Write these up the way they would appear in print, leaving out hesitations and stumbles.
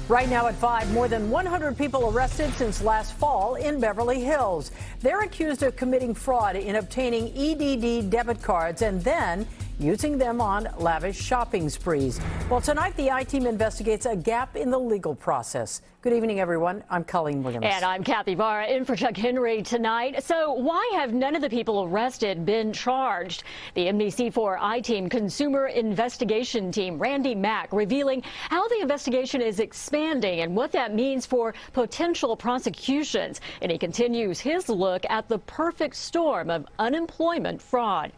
Right now at 5, more than 100 people arrested since last fall in Beverly Hills. They're accused of committing fraud in obtaining EDD debit cards and then using them on lavish shopping sprees. Well, tonight the I-Team investigates a gap in the legal process. Good evening, everyone. I'm Colleen Williams. And I'm Kathy Barra in for Chuck Henry tonight. So why have none of the people arrested been charged? The NBC4 I-Team Consumer Investigation Team, Randy Mack, revealing how the investigation is expanding and what that means for potential prosecutions. And he continues his look at the perfect storm of unemployment fraud.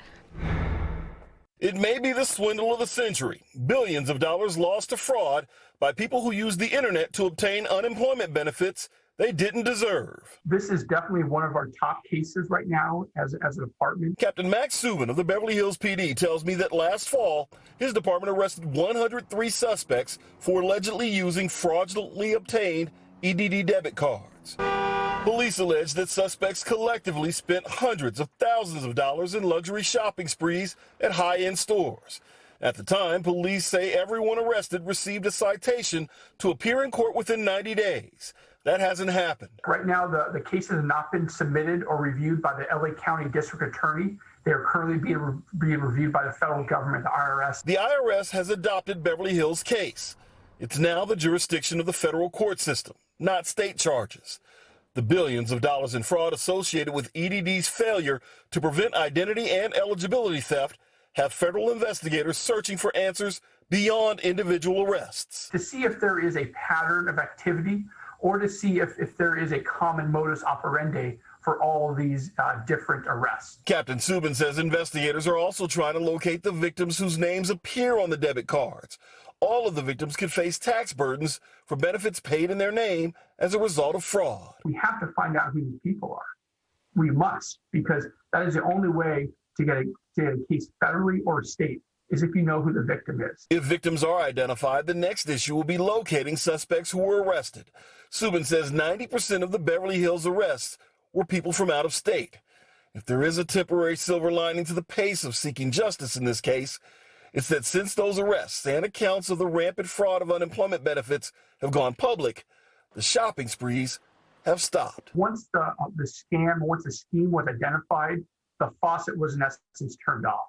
It may be the swindle of the century. Billions of dollars lost to fraud by people who use the internet to obtain unemployment benefits they didn't deserve. This is definitely one of our top cases right now as a department. Captain Max Subin of the Beverly Hills PD tells me that last fall, his department arrested 103 suspects for allegedly using fraudulently obtained EDD debit cards. Police allege that suspects collectively spent hundreds of thousands of dollars in luxury shopping sprees at high-end stores. At the time, police say everyone arrested received a citation to appear in court within 90 days. That hasn't happened. Right now, the cases have not been submitted or reviewed by the LA County District Attorney. They are currently being reviewed by the federal government, the IRS. The IRS has adopted Beverly Hills' case. It's now the jurisdiction of the federal court system, not state charges. The billions of dollars in fraud associated with EDD's failure to prevent identity and eligibility theft have federal investigators searching for answers beyond individual arrests. To see if there is a pattern of activity or to see if there is a common modus operandi for all of these different arrests. Captain Subin says investigators are also trying to locate the victims whose names appear on the debit cards. All of the victims could face tax burdens for benefits paid in their name as a result of fraud. We have to find out who these people are. We must, because that is the only way to get a case federally or state, is if you know who the victim is. If victims are identified, the next issue will be locating suspects who were arrested. Subin says 90% of the Beverly Hills arrests were people from out of state. If there is a temporary silver lining to the pace of seeking justice in this case, it's that since those arrests and accounts of the rampant fraud of unemployment benefits have gone public, the shopping sprees have stopped. Once the scheme was identified, the faucet was in essence turned off.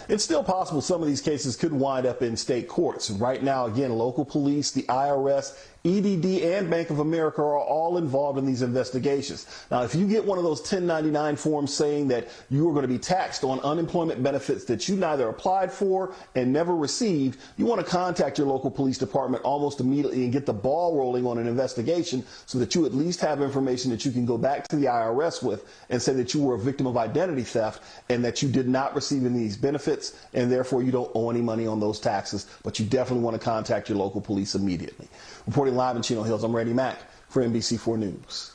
It's still possible some of these cases could wind up in state courts. Right now, again, local police, the IRS, EDD, and Bank of America are all involved in these investigations. Now, if you get one of those 1099 forms saying that you are going to be taxed on unemployment benefits that you neither applied for and never received, you want to contact your local police department almost immediately and get the ball rolling on an investigation so that you at least have information that you can go back to the IRS with and say that you were a victim of identity theft and that you did not receive any of these benefits and therefore you don't owe any money on those taxes, but you definitely want to contact your local police immediately. Reporting live in Chino Hills, I'm Randy Mack for NBC4 News.